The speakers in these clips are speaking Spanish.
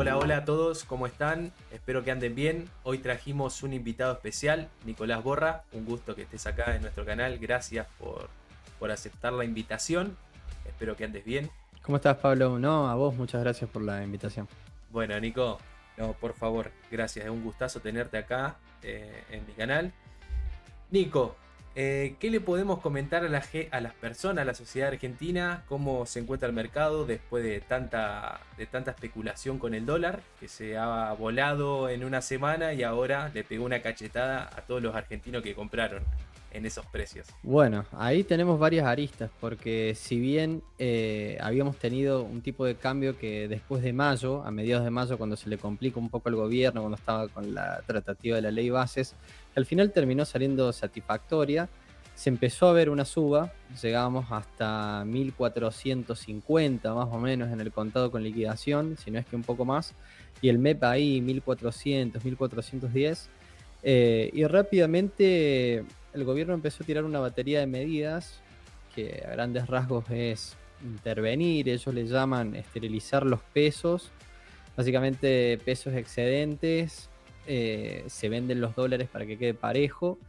Hola, hola a todos, ¿cómo están? Espero que anden bien. Hoy trajimos un invitado especial, Nicolás Borra. Un gusto que estés acá en nuestro canal. Gracias por aceptar la invitación. Espero que andes bien. ¿Cómo estás, Pablo? No, a vos, muchas gracias por la invitación. Bueno, Nico, no, por favor, gracias. Es un gustazo tenerte acá en mi canal. Nico, ¿qué le podemos comentar a a las personas, a la sociedad argentina? ¿Cómo se encuentra el mercado después de tanta especulación con el dólar? Que se ha volado en una semana y ahora le pegó una cachetada a todos los argentinos que compraron en esos precios. Bueno, ahí tenemos varias aristas, porque si bien habíamos tenido un tipo de cambio que después de mayo, a mediados de mayo, cuando se le complica un poco al gobierno, cuando estaba con la tratativa de la ley bases, que al final terminó saliendo satisfactoria, se empezó a ver una suba, llegamos hasta 1450 más o menos en el contado con liquidación, si no es que un poco más, y el MEP ahí 1400, 1410. Y rápidamente el gobierno empezó a tirar una batería de medidas que a grandes rasgos es intervenir, ellos le llaman esterilizar los pesos, básicamente pesos excedentes, se venden los dólares para que quede parejo,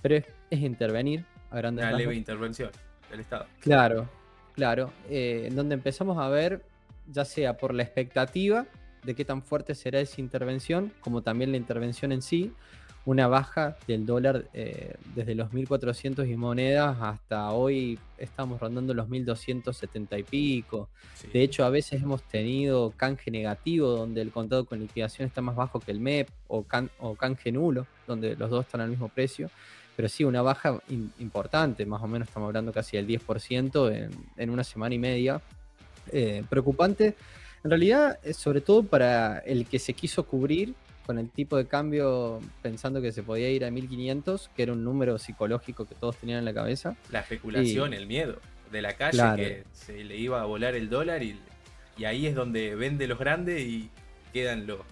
pero es intervenir a grandes Una leve rasgos. intervención del Estado. Claro, claro, en donde empezamos a ver, ya sea por la expectativa de qué tan fuerte será esa intervención, como también la intervención en sí, una baja del dólar desde los 1400 y monedas hasta hoy estamos rondando los 1270 y pico. De Sí. hecho, a veces hemos tenido canje negativo, donde el contado con liquidación está más bajo que el MEP, o canje nulo, donde los dos están al mismo precio. Pero sí, una baja importante, más o menos estamos hablando casi del 10% en una semana y media. Preocupante, en realidad, sobre todo para el que se quiso cubrir con el tipo de cambio pensando que se podía ir a 1500, que era un número psicológico que todos tenían en la cabeza. La especulación, Y el miedo de la calle claro, que se le iba a volar el dólar y ahí es donde vende los grandes y quedan lo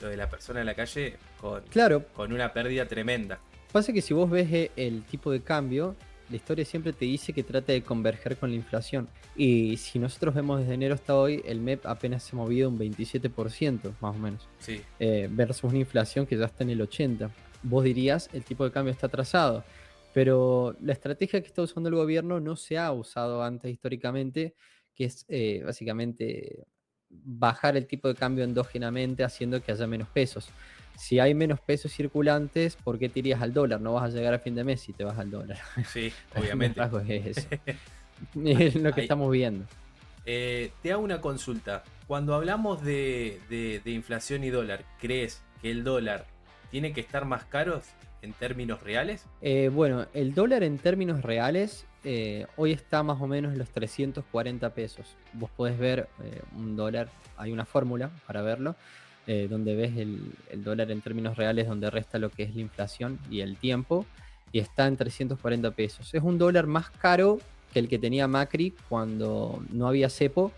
de la persona en la calle claro, con una pérdida tremenda. pasa que si vos ves el tipo de cambio, la historia siempre te dice que trata de converger con la inflación. Y si nosotros vemos desde enero hasta hoy, el MEP apenas se ha movido un 27%, más o menos, Sí, versus una inflación que ya está en el 80%. Vos dirías, el tipo de cambio está atrasado, pero la estrategia que está usando el gobierno no se ha usado antes históricamente, que es básicamente bajar el tipo de cambio endógenamente haciendo que haya menos pesos. Si hay menos pesos circulantes, ¿por qué te irías al dólar? No vas a llegar a fin de mes si te vas al dólar. sí, A grandes obviamente. rasgos es eso. Es lo que Ahí, estamos viendo. te hago una consulta. Cuando hablamos de inflación y dólar, ¿crees que el dólar tiene que estar más caro en términos reales? Bueno, el dólar en términos reales hoy está más o menos en los 340 pesos. Vos podés ver un dólar, hay una fórmula para verlo, donde ves el dólar en términos reales, donde resta lo que es la inflación y el tiempo, y está en 340 pesos. Es un dólar más caro que el que tenía Macri cuando no había cepo,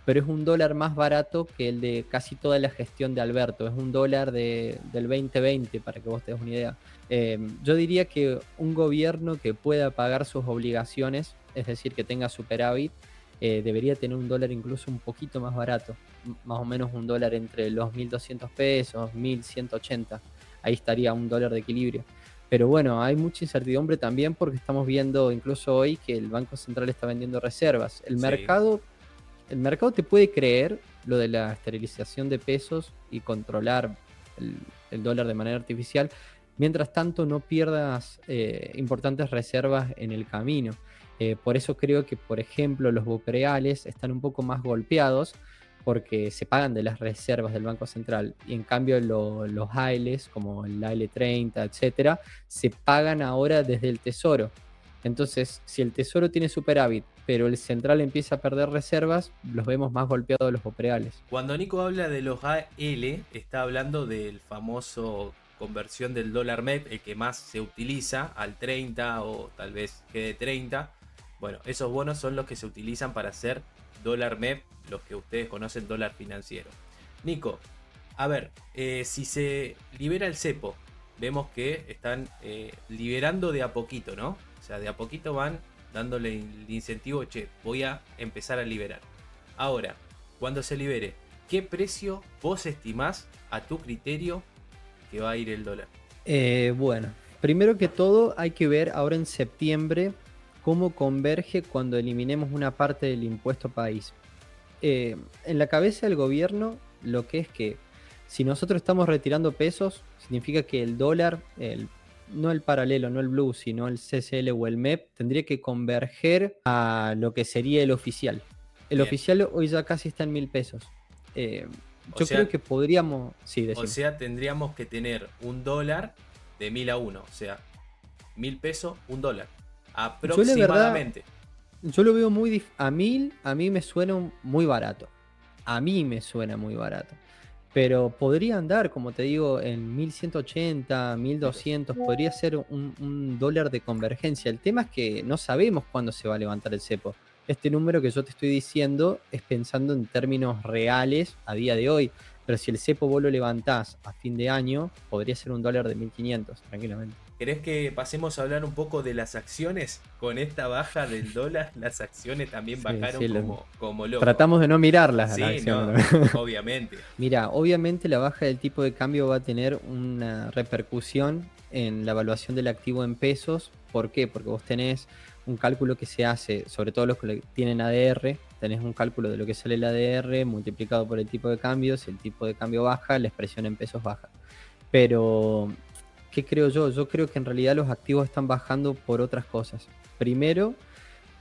pero es un dólar más barato que el de casi toda la gestión de Alberto. Es un dólar del 2020, para que vos te des una idea. Yo diría que un gobierno que pueda pagar sus obligaciones, es decir, que tenga superávit, debería tener un dólar incluso un poquito más barato, más o menos un dólar entre los 1200 pesos, 1180. Ahí estaría un dólar de equilibrio. Pero bueno, hay mucha incertidumbre también porque estamos viendo incluso hoy que el Banco Central está vendiendo reservas. Sí. El mercado te puede creer lo de la esterilización de pesos y controlar el, el dólar de manera artificial. Mientras tanto, no pierdas importantes reservas en el camino. Por eso creo que, por ejemplo, los bopreales están un poco más golpeados porque se pagan de las reservas del Banco Central y en cambio los AILES, como el AILE 30, etcétera, se pagan ahora desde el Tesoro. Entonces, si el Tesoro tiene superávit, pero el Central empieza a perder reservas, los vemos más golpeados los bopreales. Cuando Nico habla de los AL, está hablando del famoso conversión del dólar MEP, el que más se utiliza al 30 o tal vez quede 30. Bueno, esos bonos son los que se utilizan para hacer dólar MEP, los que ustedes conocen dólar financiero. Nico, a ver, si se libera el cepo, vemos que están liberando de a poquito, ¿no? O sea, de a poquito van dándole el incentivo, che, voy a empezar a liberar. Ahora, cuando se libere, ¿qué precio vos estimás a tu criterio que va a ir el dólar? Bueno, primero que todo hay que ver ahora en septiembre cómo converge cuando eliminemos una parte del impuesto país. En la cabeza del gobierno lo que es que si nosotros estamos retirando pesos, significa que el dólar, no el paralelo, no el blue, sino el CCL o el MEP, tendría que converger a lo que sería el oficial. El Bien. oficial hoy ya casi está en 1.000 pesos. O Yo sea, creo que podríamos... Sí, o decime. sea, tendríamos que tener un dólar de 1000 a 1. O sea, 1000 pesos, un dólar. Yo la verdad, Aproximadamente. yo lo veo muy... a mí me suena muy barato. A mí me suena muy barato. Pero podría andar, como te digo, en 1180, 1200, podría ser un dólar de convergencia. El tema es que no sabemos cuándo se va a levantar el cepo. Este número que yo te estoy diciendo es pensando en términos reales a día de hoy. Pero si el cepo vos lo levantás a fin de año, podría ser un dólar de 1500, tranquilamente. ¿Querés que pasemos a hablar un poco de las acciones? Con esta baja del dólar, las acciones también Sí, bajaron sí, como locos. tratamos de no mirarlas a las Sí, acciones no, también. obviamente. Mira, obviamente la baja del tipo de cambio va a tener una repercusión en la evaluación del activo en pesos. ¿Por qué? Porque vos tenés un cálculo que se hace, sobre todo los que tienen ADR, tenés un cálculo de lo que sale el ADR multiplicado por el tipo de cambio. Si el tipo de cambio baja, la expresión en pesos baja. Pero, ¿qué creo yo? Yo creo que en realidad los activos están bajando por otras cosas. Primero,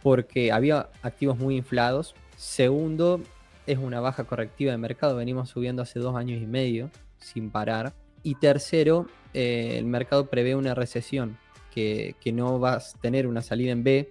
porque había activos muy inflados. Segundo, es una baja correctiva de mercado. Venimos subiendo hace 2 años y medio sin parar. Y tercero, el mercado prevé una recesión que no va a tener una salida en B,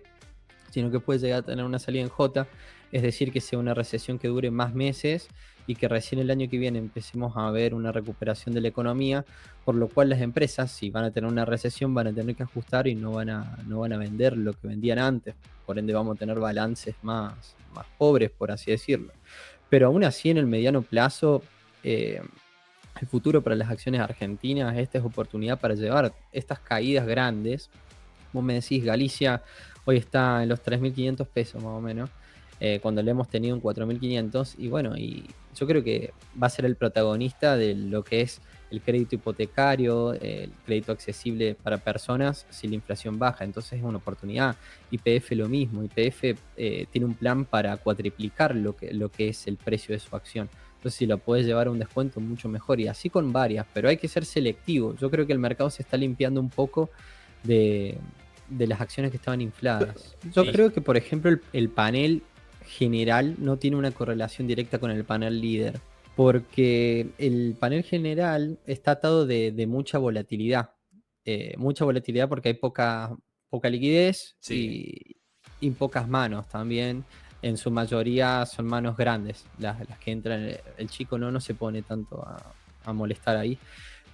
sino que puede llegar a tener una salida en J. Es decir, que sea una recesión que dure más meses y que recién el año que viene empecemos a ver una recuperación de la economía, por lo cual las empresas, si van a tener una recesión, van a tener que ajustar y no van a vender lo que vendían antes. Por ende vamos a tener balances más pobres, por así decirlo. Pero aún así, en el mediano plazo, eh, el futuro para las acciones argentinas, esta es oportunidad para llevar estas caídas grandes. Vos me decís, Galicia hoy está en los 3.500 pesos más o menos, cuando lo hemos tenido en 4.500. Y bueno, y yo creo que va a ser el protagonista de lo que es el crédito hipotecario, el crédito accesible para personas si la inflación baja. Entonces es una oportunidad. YPF lo mismo. YPF tiene un plan para cuatriplicar lo que es el precio de su acción. Entonces, si lo puedes llevar a un descuento, mucho mejor. Y así con varias, pero hay que ser selectivo. Yo creo que el mercado se está limpiando un poco de, de las acciones que estaban infladas. Yo Sí, creo que, por ejemplo, el panel general no tiene una correlación directa con el panel líder, porque el panel general está atado de mucha volatilidad. Mucha volatilidad porque hay poca liquidez sí. y pocas manos también. En su mayoría son manos grandes las que entran. El chico no se pone tanto a molestar ahí.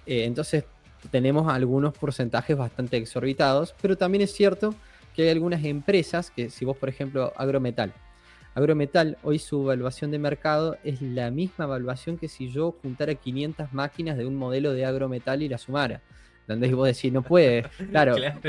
Entonces tenemos algunos porcentajes bastante exorbitados, pero también es cierto que hay algunas empresas que, si vos, por ejemplo, Agrometal, hoy su evaluación de mercado es la misma evaluación que si yo juntara 500 máquinas de un modelo de Agrometal y la sumara. ¿Entendés? Y vos decís, no puede. Claro, Claro.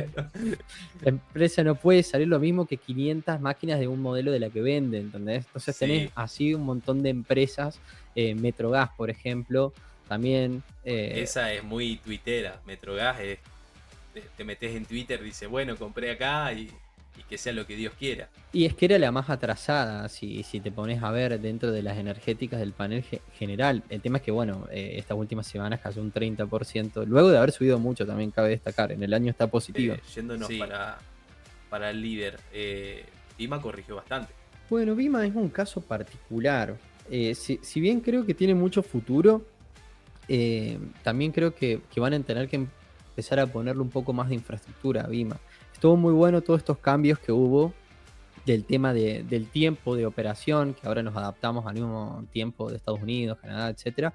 la empresa no puede salir lo mismo que 500 máquinas de un modelo de la que vende, ¿entendés? Entonces tenés Sí. así un montón de empresas, Metrogas, por ejemplo, también. Esa es muy tuitera. Metrogas te metes en Twitter, dice, bueno, compré acá y que sea lo que Dios quiera. Y es que era la más atrasada, si te pones a ver dentro de las energéticas del panel general. El tema es que, bueno, estas últimas semanas cayó un 30%, luego de haber subido mucho también cabe destacar, en el año está positiva. Yéndonos Sí. para el líder. Dima corrigió bastante. Bueno, Vima es un caso particular. Si bien creo que tiene mucho futuro, también creo que van a tener que empezar a ponerle un poco más de infraestructura a Vima. Estuvo muy bueno todos estos cambios que hubo del tema del tiempo de operación, que ahora nos adaptamos al mismo tiempo de Estados Unidos, Canadá, etcétera.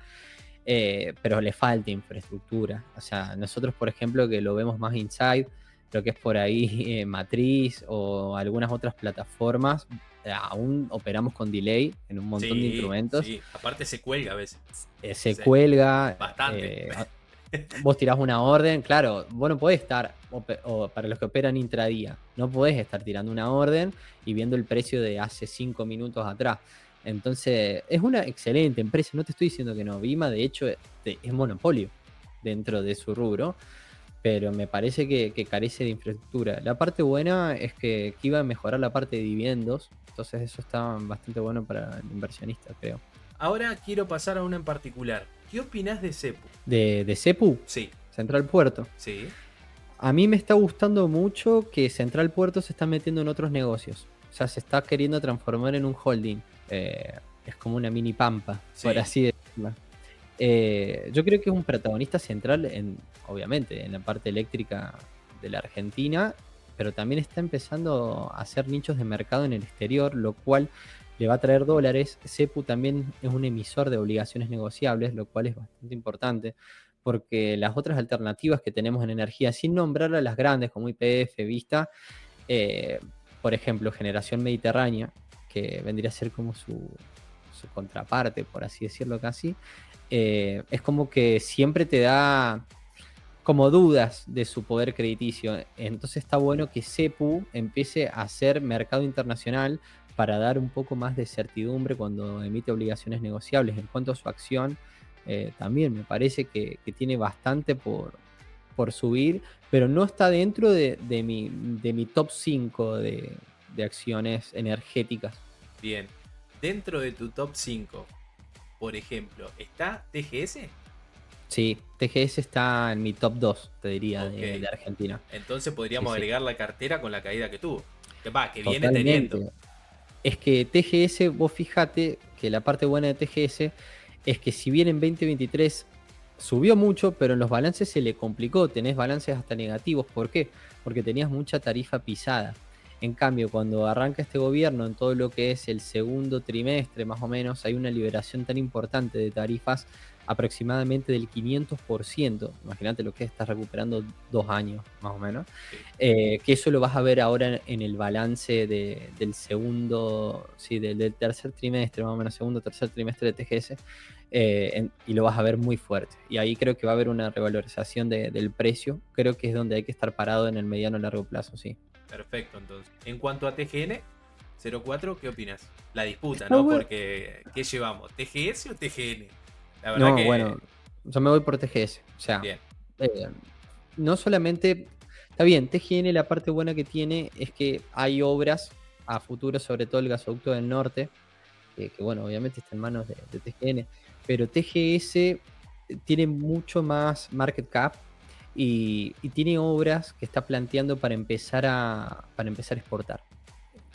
Pero le falta infraestructura. O sea, nosotros, por ejemplo, que lo vemos más inside, lo que es por ahí Matriz o algunas otras plataformas, aún operamos con delay en un montón de Sí, instrumentos. sí. Aparte se cuelga a veces. Se Sí, cuelga. bastante. Vos tirás una orden, claro, vos no podés estar, o para los que operan intradía, no podés estar tirando una orden y viendo el precio de hace 5 minutos atrás. Entonces, es una excelente empresa, no te estoy diciendo que no. Vima, de hecho, es monopolio dentro de su rubro, pero me parece que carece de infraestructura. La parte buena es que iba a mejorar la parte de dividendos, entonces eso está bastante bueno para el inversionista, creo. Ahora quiero pasar a una en particular. ¿Qué opinás de Cepu? De CEPU, Sí, Central Puerto. sí. A mí me está gustando mucho que Central Puerto se está metiendo en otros negocios. O sea, se está queriendo transformar en un holding. Es como una mini pampa, por Sí. así decirlo. Yo creo que es un protagonista central, obviamente, en la parte eléctrica de la Argentina, pero también está empezando a hacer nichos de mercado en el exterior, lo cual le va a traer dólares. CEPU también es un emisor de obligaciones negociables, lo cual es bastante importante, porque las otras alternativas que tenemos en energía, sin nombrar a las grandes como YPF, Vista, eh, por ejemplo, Generación Mediterránea, que vendría a ser como su contraparte, por así decirlo casi, es como que siempre te da como dudas de su poder crediticio. Entonces está bueno que CEPU empiece a hacer mercado internacional para dar un poco más de certidumbre cuando emite obligaciones negociables. En cuanto a su acción, también me parece que tiene bastante por subir, pero no está dentro de mi top 5 de acciones energéticas. Bien. Dentro de tu top 5, por ejemplo, ¿está TGS? Sí, TGS está en mi top 2, te diría, Ok. de Argentina. Entonces Sí, podríamos sí, agregar la cartera con la caída que tuvo. Que viene teniendo. totalmente. Es que TGS, vos fíjate que la parte buena de TGS es que si bien en 2023 subió mucho, pero en los balances se le complicó, tenés balances hasta negativos. ¿Por qué? Porque tenías mucha tarifa pisada. En cambio, cuando arranca este gobierno, en todo lo que es el segundo trimestre más o menos, hay una liberación tan importante de tarifas, aproximadamente del 500%. Imagínate lo que estás recuperando 2 años más o menos. Sí. Que eso lo vas a ver ahora en el balance del segundo, sí, del tercer trimestre, más o menos, segundo, tercer trimestre de TGS, y lo vas a ver muy fuerte. Y ahí creo que va a haber una revalorización del precio. Creo que es donde hay que estar parado en el mediano largo plazo, sí. Perfecto, entonces. En cuanto a TGN 04, ¿qué opinas? La disputa, Está ¿no? bueno. Porque, ¿qué llevamos? ¿TGS o TGN? La verdad No, que. bueno, yo me voy por TGS. O sea, Bien. eh, no solamente. Está bien, TGN, la parte buena que tiene es que hay obras a futuro, sobre todo el gasoducto del norte, que bueno, obviamente está en manos de TGN, pero TGS tiene mucho más market cap y tiene obras que está planteando para empezar a exportar.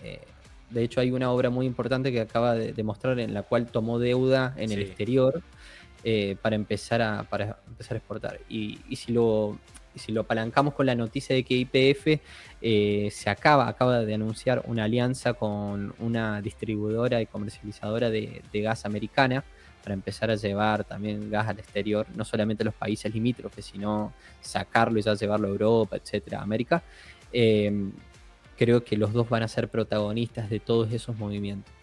Eh, de hecho, hay una obra muy importante que acaba de mostrar en la cual tomó deuda en el Sí. exterior, para empezar a exportar. Y si lo apalancamos con la noticia de que YPF se acaba de anunciar una alianza con una distribuidora y comercializadora de gas americana para empezar a llevar también gas al exterior, no solamente a los países limítrofes, sino sacarlo y ya llevarlo a Europa, etcétera, a América. Eh, Creo que los dos van a ser protagonistas de todos esos movimientos.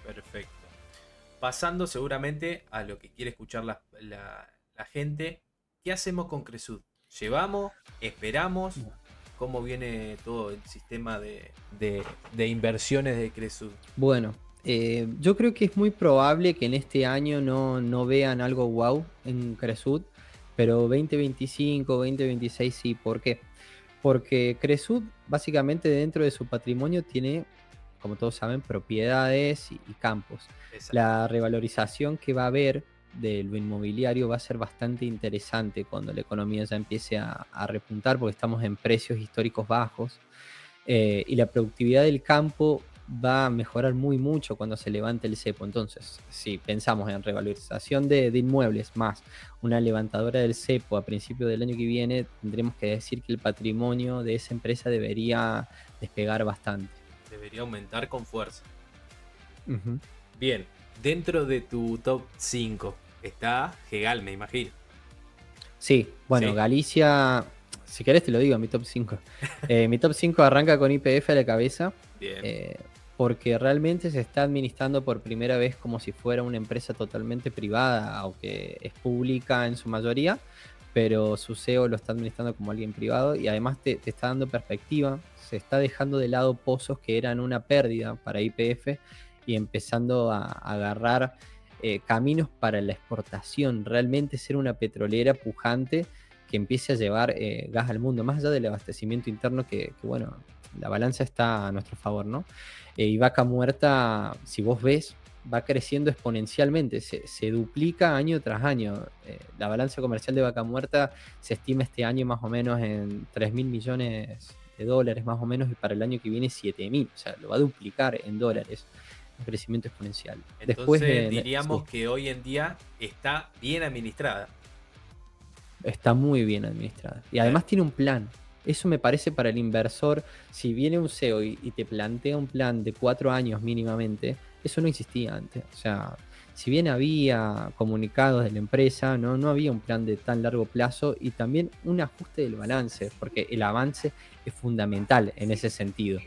Perfecto. Pasando seguramente a lo que quiere escuchar la gente. ¿Qué hacemos con Cresud? ¿Llevamos? ¿Esperamos? ¿Cómo viene todo el sistema de inversiones de Cresud? Bueno, yo creo que es muy probable que en este año no vean algo wow en Cresud, pero 2025, 2026 sí. ¿Por qué? Porque Cresud básicamente dentro de su patrimonio tiene, como todos saben, propiedades y campos. Exacto. La revalorización que va a haber de lo inmobiliario va a ser bastante interesante cuando la economía ya empiece a repuntar, porque estamos en precios históricos bajos, y la productividad del campo va a mejorar muy mucho cuando se levante el cepo. Entonces, si pensamos en revalorización de inmuebles más una levantadora del cepo a principio del año que viene, tendremos que decir que el patrimonio de esa empresa debería despegar bastante. Debería aumentar con fuerza. Ujú. Bien, dentro de tu top 5 está Gegal, me imagino. Sí, bueno, Sí. Galicia, si querés te lo digo, mi top 5. Mi top 5 arranca con YPF a la cabeza, Bien. eh, porque realmente se está administrando por primera vez como si fuera una empresa totalmente privada, aunque es pública en su mayoría, pero su CEO lo está administrando como alguien privado y además te está dando perspectiva, se está dejando de lado pozos que eran una pérdida para YPF y empezando a agarrar caminos para la exportación, realmente ser una petrolera pujante que empiece a llevar gas al mundo, más allá del abastecimiento interno bueno, la balanza está a nuestro favor, ¿no? Y Vaca Muerta, si vos ves, va creciendo exponencialmente, se duplica año tras año. La balanza comercial de Vaca Muerta se estima este año más o menos en 3.000 millones de dólares más o menos, y para el año que viene 7.000, o sea, lo va a duplicar en dólares, un crecimiento exponencial. Después, Entonces sí, diríamos que hoy en día está bien administrada. está muy bien administrada. Y ¿Eh? además tiene un plan. Eso me parece para el inversor. Si viene un CEO y te plantea un plan de 4 años mínimamente, eso no existía antes. O sea, si bien había comunicados de la empresa, no había un plan de tan largo plazo y también un ajuste del balance, porque el avance es fundamental en ese sentido.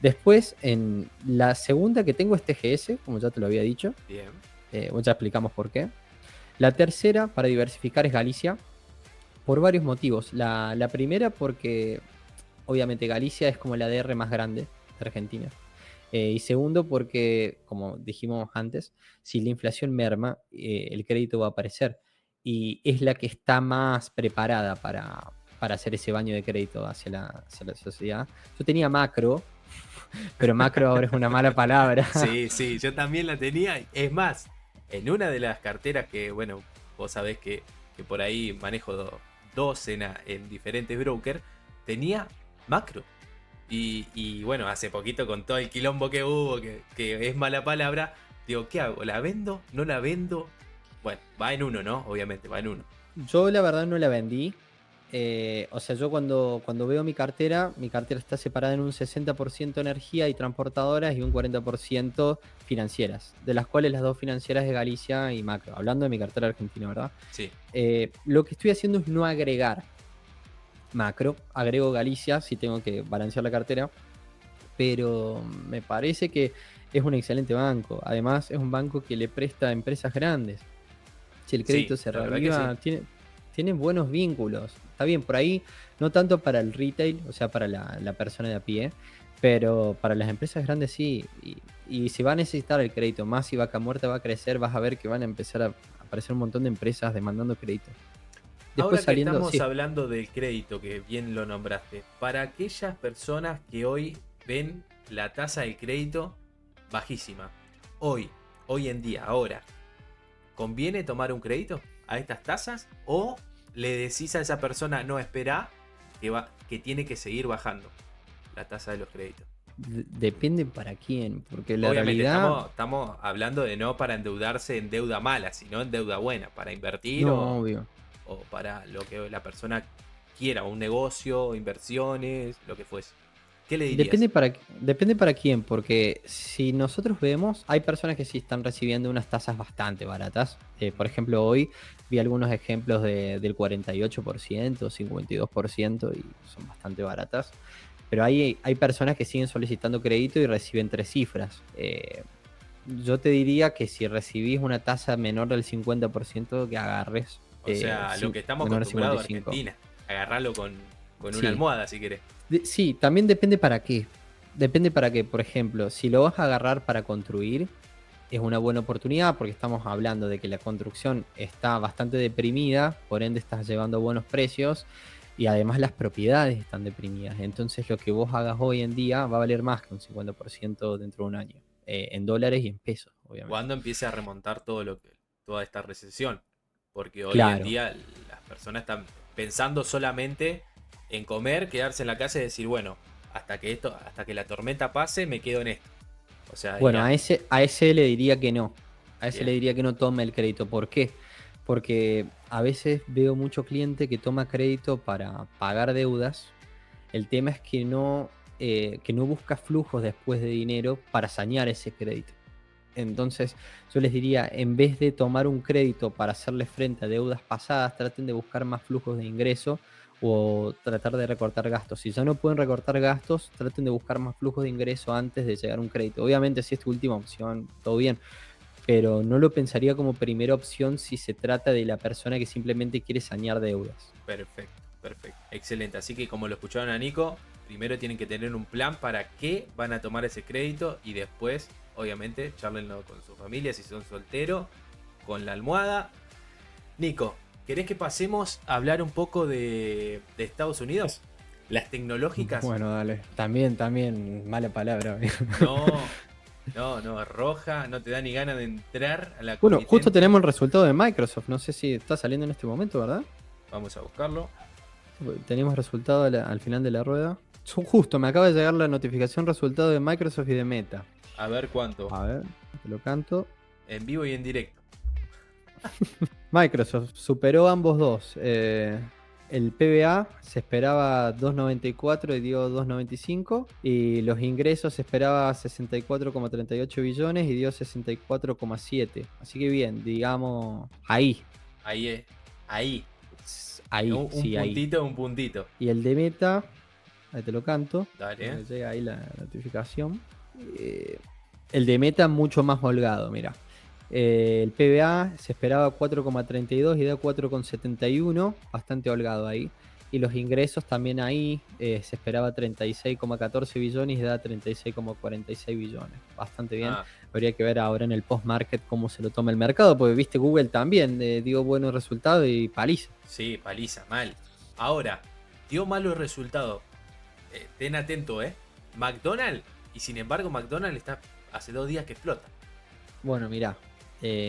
Después, en la segunda que tengo es TGS, como ya te lo había dicho. Bien. Ya explicamos por qué. La tercera, para diversificar, es Galicia por varios motivos. La primera porque obviamente Galicia es como el ADR más grande de Argentina. Y segundo porque, como dijimos antes, si la inflación merma, el crédito va a aparecer. Y es la que está más preparada para hacer ese baño de crédito hacia la sociedad. Yo tenía macro, pero macro ahora es una mala palabra. Sí, sí, yo también la tenía. Es más, en una de las carteras que, bueno, vos sabés que por ahí manejo docena en diferentes brokers, tenía macro. Y bueno, hace poquito con todo el quilombo que hubo, que es mala palabra, digo, ¿qué hago? ¿La vendo? ¿No la vendo? Bueno, va en uno, ¿no? Obviamente, va en uno. Yo la verdad no la vendí. O sea, yo cuando veo mi cartera está separada en un 60% energía y transportadoras y un 40% financieras, de las cuales las dos financieras de Galicia y Macro, hablando de mi cartera argentina, ¿verdad? Sí. Lo que estoy haciendo es no agregar Macro, agrego Galicia si tengo que balancear la cartera, pero me parece que es un excelente banco. Además, es un banco que le presta a empresas grandes. Si el Sí, crédito se la verdad que sí. reaviva, tiene buenos vínculos. Está bien, por ahí, no tanto para el retail, o sea, para la persona de a pie, pero para las empresas grandes sí. Y si va a necesitar el crédito, más si Vaca Muerta va a crecer, vas a ver que van a empezar a aparecer un montón de empresas demandando crédito. Después Ahora que saliendo, estamos sí, hablando del crédito, que bien lo nombraste, para aquellas personas que hoy ven la tasa del crédito bajísima, hoy en día, ahora, ¿conviene tomar un crédito a estas tasas? ¿O le decís a esa persona, no, espera, que tiene que seguir bajando la tasa de los créditos? depende para quién, porque la Obviamente, realidad, estamos hablando de no para endeudarse en deuda mala, sino en deuda buena, para invertir no, obvio. o para lo que la persona quiera, un negocio, inversiones, lo que fuese. ¿Qué le dirías? Depende para quién, porque si nosotros vemos, hay personas que sí están recibiendo unas tasas bastante baratas. Por ejemplo, hoy vi algunos ejemplos del 48%, 52% y son bastante baratas. Pero hay personas que siguen solicitando crédito y reciben 3 cifras. Yo te diría que si recibís una tasa menor del 50%, que agarres O sea, lo que estamos menor al acostumbrados a 55. Argentina, agarrarlo con una Sí, almohada si querés. Sí, también depende para qué. Depende para qué. Por ejemplo, si lo vas a agarrar para construir, es una buena oportunidad porque estamos hablando de que la construcción está bastante deprimida, por ende estás llevando buenos precios y además las propiedades están deprimidas. Entonces lo que vos hagas hoy en día va a valer más que un 50% dentro de un año, en dólares y en pesos, obviamente. Cuando empiece a remontar toda esta recesión. Porque hoy en Claro. día las personas están pensando solamente en comer, quedarse en la casa y decir, bueno, hasta que la tormenta pase, me quedo en esto. O sea, Bueno, a ese le diría que no. A ese le bien. diría que no tome el crédito. ¿Por qué? Porque a veces veo mucho cliente que toma crédito para pagar deudas. El tema es que no busca flujos después de dinero para sanear ese crédito. Entonces, yo les diría, en vez de tomar un crédito para hacerle frente a deudas pasadas, traten de buscar más flujos de ingreso o tratar de recortar gastos. Si ya no pueden recortar gastos, traten de buscar más flujos de ingreso antes de llegar a un crédito. Obviamente, si es tu última opción, todo bien, pero no lo pensaría como primera opción si se trata de la persona que simplemente quiere sanear deudas. Perfecto, perfecto. Excelente. Así que como lo escucharon a Nico, primero tienen que tener un plan para qué van a tomar ese crédito y después obviamente, charlenlo con su familia si son solteros, con la almohada. Nico, ¿querés que pasemos a hablar un poco de Estados Unidos? Las tecnológicas. Bueno, dale. También, mala palabra. No, no, roja, no te da ni ganas de entrar a la Bueno, justo comitente. tenemos el resultado de Microsoft. No sé si está saliendo en este momento, ¿verdad? Vamos a buscarlo. Tenemos resultado al final de la rueda. Justo me acaba de llegar la notificación resultado de Microsoft y de Meta. A ver cuánto. A ver, te lo canto. En vivo y en directo. Microsoft superó ambos dos. El PBA se esperaba 2,94 y dio 2,95. Y los ingresos se esperaba 64,38 billones y dio 64,7. Así que bien, digamos, ahí. Ahí es. Ahí. Ahí, Un sí, ahí. puntito, un puntito. Y el de Meta, ahí te lo canto. Dale. Me llega ahí la notificación. Eh, el de Meta mucho más holgado, mira. El PBA se esperaba 4,32 y da 4,71, bastante holgado ahí. Y los ingresos también ahí se esperaba 36,14 billones y da 36,46 billones. Bastante bien. Ah, Habría que ver ahora en el post-market cómo se lo toma el mercado, porque viste Google también dio buenos resultados y paliza. sí, paliza, mal. Ahora, dio malos resultados. Ten atento, McDonald's. Y sin embargo, McDonald's está hace 2 días que explota. Bueno, mira,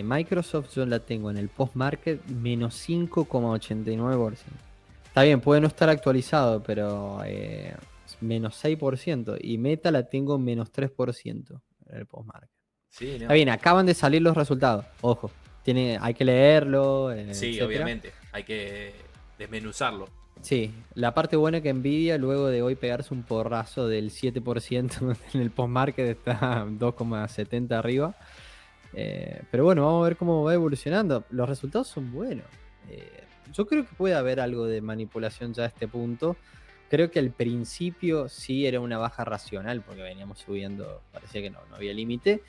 Microsoft yo la tengo en el post-market menos 5,89%. Está bien, puede no estar actualizado, pero menos 6%. Y Meta la tengo menos 3% en el post-market. Sí, Está ¿no? bien, acaban de salir los resultados. Ojo, hay que leerlo, Sí, etcétera. obviamente. Hay que desmenuzarlo. Sí, la parte buena que Nvidia luego de hoy pegarse un porrazo del 7% en el post-market está 2,70 arriba. Pero bueno, vamos a ver cómo va evolucionando. Los resultados son buenos. Yo creo que puede haber algo de manipulación ya a este punto. Creo que al principio sí era una baja racional porque veníamos subiendo, parecía que no había límite.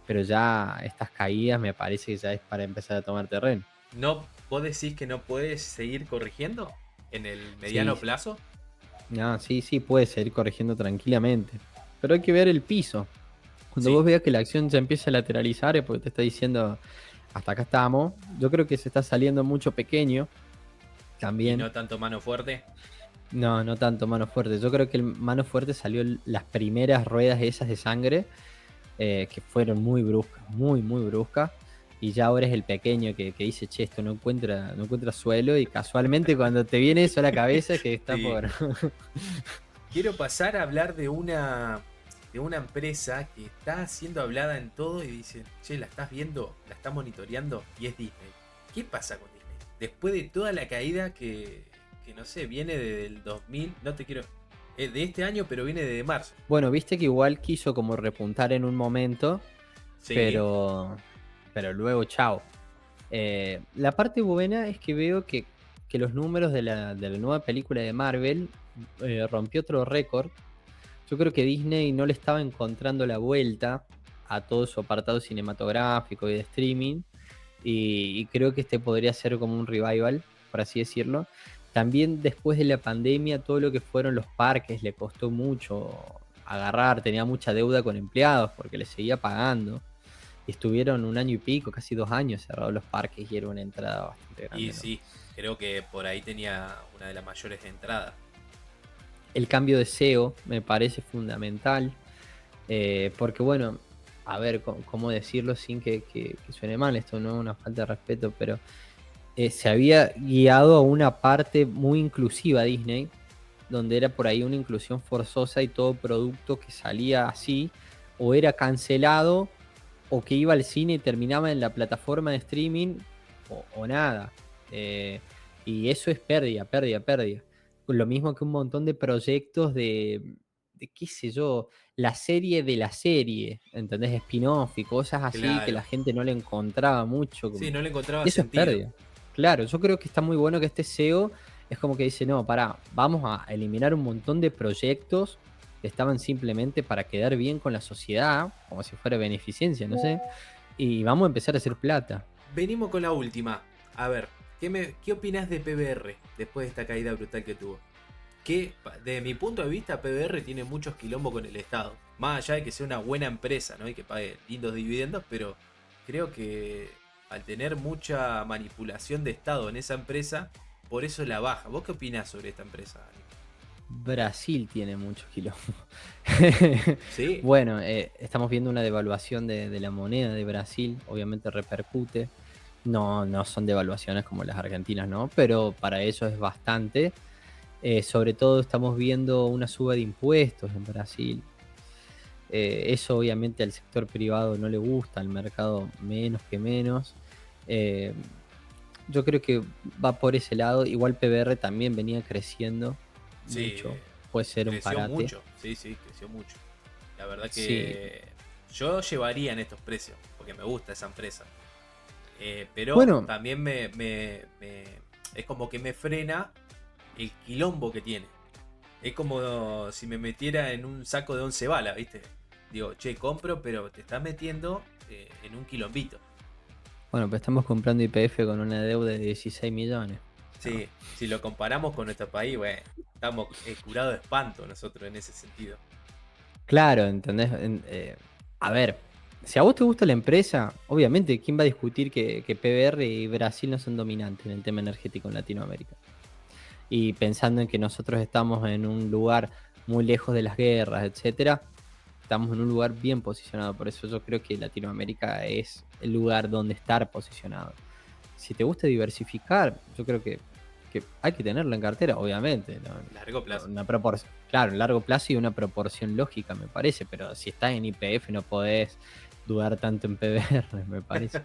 Pero ya estas caídas me parece que ya es para empezar a tomar terreno. ¿No, vos decís que no puedes seguir corrigiendo en el mediano Sí, plazo? no, sí, puede seguir corrigiendo tranquilamente. Pero hay que ver el piso. Cuando Sí. vos veas que la acción ya empieza a lateralizar es porque te está diciendo hasta acá estamos. Yo creo que se está saliendo mucho pequeño Y también. no tanto mano fuerte. No tanto mano fuerte. Yo creo que el mano fuerte salió las primeras ruedas esas de sangre que fueron muy bruscas, muy bruscas. Y ya ahora es el pequeño que dice, che, esto no encuentra suelo. Y casualmente cuando te viene eso a la cabeza es que está Sí. por... Quiero pasar a hablar de una empresa que está siendo hablada en todo y dicen, che, la estás viendo, la estás monitoreando y es Disney. ¿Qué pasa con Disney? Después de toda la caída que no sé, viene desde el 2000, no te quiero... de este año, pero viene de marzo. Bueno, viste que igual quiso como repuntar en un momento, Sí, pero luego chao. La parte buena es que veo que los números de la nueva película de Marvel rompió otro récord. Yo creo que Disney no le estaba encontrando la vuelta a todo su apartado cinematográfico y de streaming. Y creo que este podría ser como un revival, por así decirlo. También después de la pandemia, todo lo que fueron los parques le costó mucho agarrar, tenía mucha deuda con empleados porque les seguía pagando. Y estuvieron 1 año y pico, casi 2 años cerrados los parques y era una entrada bastante grande, y ¿no? sí, creo que por ahí tenía una de las mayores entradas. El cambio de SEO me parece fundamental, porque bueno, a ver, ¿cómo decirlo sin que suene mal? Esto no es una falta de respeto, pero se había guiado a una parte muy inclusiva Disney, donde era por ahí una inclusión forzosa y todo producto que salía así, o era cancelado, o que iba al cine y terminaba en la plataforma de streaming, o nada. Y eso es pérdida. Lo mismo que un montón de proyectos de qué sé yo, la serie de la serie, ¿entendés? Spin-off y cosas así que la Claro. gente no le encontraba mucho. Sí, no le encontraba Y eso es sentido. pérdida. Claro, yo creo que está muy bueno que este SEO es como que dice, no, pará, vamos a eliminar un montón de proyectos que estaban simplemente para quedar bien con la sociedad, como si fuera beneficencia, no sé, y vamos a empezar a hacer plata. Venimos con la última. A ver, ¿qué opinás de PBR después de esta caída brutal que tuvo? Que, desde mi punto de vista, PBR tiene muchos quilombos con el Estado. Más allá de que sea una buena empresa, ¿no? Y que pague lindos dividendos, pero creo que al tener mucha manipulación de Estado en esa empresa, por eso la baja. ¿Vos qué opinás sobre esta empresa, Nico? Brasil tiene mucho quilombo. Sí, Bueno, estamos viendo una devaluación de la moneda de Brasil, obviamente repercute. No, no son devaluaciones como las argentinas, ¿no? Pero para ellos es bastante. Sobre todo estamos viendo una suba de impuestos en Brasil. Eso obviamente al sector privado no le gusta, al mercado menos que menos. Eh, yo creo que va por ese lado. Igual PBR también venía creciendo sí, mucho. Puede ser un creció parate. mucho. Sí, sí, creció mucho. La verdad Sí. que yo llevaría en estos precios, porque me gusta esa empresa. Pero Bueno, también es como que me frena el quilombo que tiene. Es como si me metiera en un saco de 11 balas, ¿viste? Digo, che, compro, pero te estás metiendo en un quilombito. bueno, pues estamos comprando YPF con una deuda de 16 millones. O sea, Sí, si lo comparamos con nuestro país, bueno, estamos curados de espanto nosotros en ese sentido. claro, ¿entendés? A ver, si a vos te gusta la empresa, obviamente, ¿quién va a discutir que PBR y Brasil no son dominantes en el tema energético en Latinoamérica? Y pensando en que nosotros estamos en un lugar muy lejos de las guerras, etcétera, estamos en un lugar bien posicionado. Por eso yo creo que Latinoamérica es el lugar donde estar posicionado. Si te gusta diversificar, yo creo que hay que tenerlo en cartera, obviamente, Largo ¿no? plazo. Una proporción, claro, en largo plazo y una proporción lógica, me parece, pero si estás en YPF no podés dudar tanto en PBR, me parece.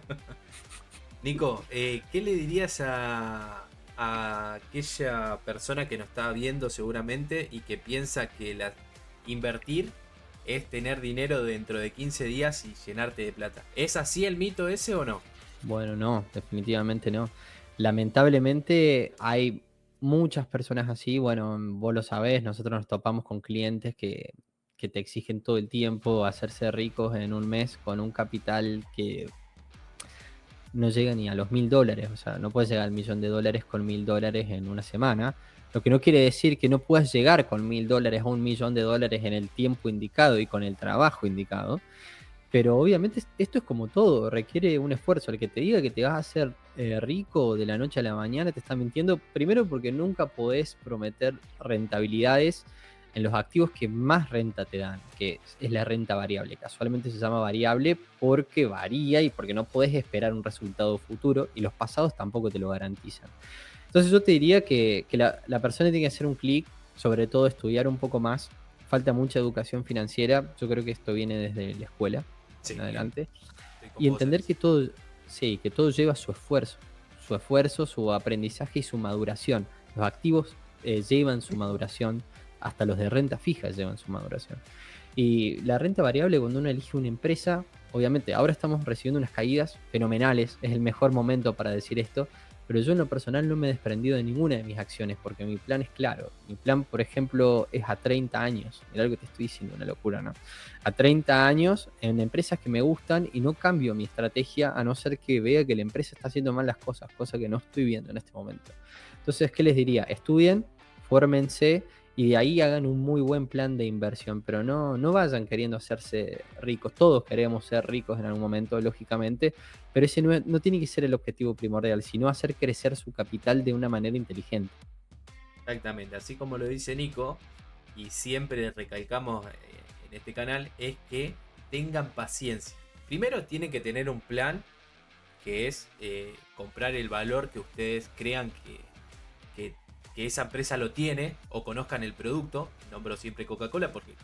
Nico, ¿qué le dirías a aquella persona que nos está viendo seguramente y que piensa que invertir es tener dinero dentro de 15 días y llenarte de plata? ¿Es así el mito ese o no? Bueno, no, definitivamente no. Lamentablemente hay muchas personas así, bueno, vos lo sabés, nosotros nos topamos con clientes que te exigen todo el tiempo hacerse ricos en un mes con un capital que no llega ni a los $1000, o sea, no puedes llegar al $1.000.000 con $1000 en una semana, lo que no quiere decir que no puedas llegar con $1000 a $1.000.000 en el tiempo indicado y con el trabajo indicado, pero obviamente esto es como todo, requiere un esfuerzo. El que te diga que te vas a hacer rico de la noche a la mañana te está mintiendo, primero porque nunca podés prometer rentabilidades en los activos que más renta te dan, que es la renta variable. Casualmente se llama variable porque varía y porque no podés esperar un resultado futuro y los pasados tampoco te lo garantizan. Entonces yo te diría que la persona tiene que hacer un clic, sobre todo estudiar un poco más. Falta mucha educación financiera, yo creo que esto viene desde la escuela en Sí, adelante, estoy con y vos en entender eso. que todo, sí, que todo lleva su esfuerzo, su aprendizaje y su maduración. Los activos llevan su maduración, hasta los de renta fija llevan su maduración. Y la renta variable, cuando uno elige una empresa, obviamente ahora estamos recibiendo unas caídas fenomenales, es el mejor momento para decir esto, pero yo en lo personal no me he desprendido de ninguna de mis acciones porque mi plan es claro. Mi plan, por ejemplo, es a 30 años. Mirá lo que te estoy diciendo, una locura, ¿no? A 30 años en empresas que me gustan y no cambio mi estrategia a no ser que vea que la empresa está haciendo mal las cosas, cosa que no estoy viendo en este momento. Entonces, ¿qué les diría? Estudien, fórmense y de ahí hagan un muy buen plan de inversión, pero no vayan queriendo hacerse ricos. Todos queremos ser ricos en algún momento, lógicamente, pero ese no tiene que ser el objetivo primordial, sino hacer crecer su capital de una manera inteligente. Exactamente, así como lo dice Nico, y siempre recalcamos en este canal, es que tengan paciencia. Primero tienen que tener un plan que es comprar el valor que ustedes crean que, que esa empresa lo tiene o conozcan el producto. Nombro siempre Coca-Cola porque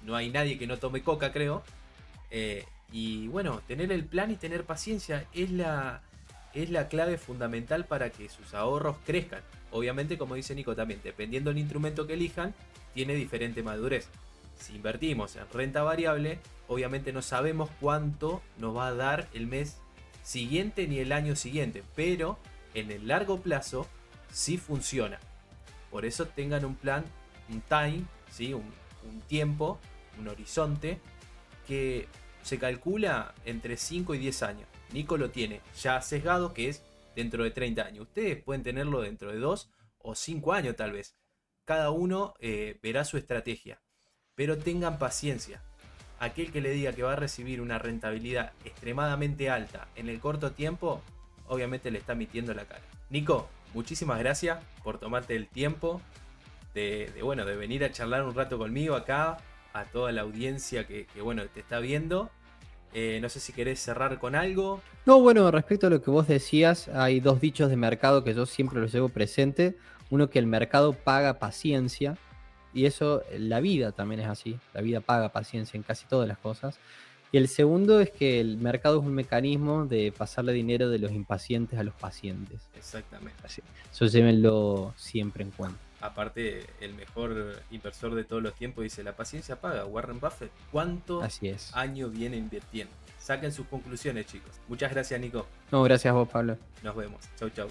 no hay nadie que no tome Coca, creo. Y bueno, tener el plan y tener paciencia es la clave fundamental para que sus ahorros crezcan. Obviamente, como dice Nico también, dependiendo del instrumento que elijan, tiene diferente madurez. Si invertimos en renta variable, obviamente no sabemos cuánto nos va a dar el mes siguiente ni el año siguiente, pero en el largo plazo sí funciona. Por eso tengan un plan, un time, ¿sí? un tiempo, un horizonte que se calcula entre 5 y 10 años. Nico lo tiene ya sesgado, que es dentro de 30 años. Ustedes pueden tenerlo dentro de 2 o 5 años tal vez. Cada uno verá su estrategia. Pero tengan paciencia. aquel que le diga que va a recibir una rentabilidad extremadamente alta en el corto tiempo, obviamente le está mintiendo la cara. Nico, muchísimas gracias por tomarte el tiempo bueno, de venir a charlar un rato conmigo acá, a toda la audiencia que bueno, te está viendo. No sé si querés cerrar con algo. No, bueno, respecto a lo que vos decías, hay dos dichos de mercado que yo siempre los llevo presente. Uno, que el mercado paga paciencia, y eso, la vida también es así. La vida paga paciencia en casi todas las cosas. Y el segundo es que el mercado es un mecanismo de pasarle dinero de los impacientes a los pacientes. Exactamente. Así, eso llévenlo siempre en cuenta. Aparte, el mejor inversor de todos los tiempos dice, la paciencia paga. Warren Buffett, ¿cuántos Así es. años viene invirtiendo? Saquen sus conclusiones, chicos. Muchas gracias, Nico. No, gracias a vos, Pablo. Nos vemos. Chau, chau.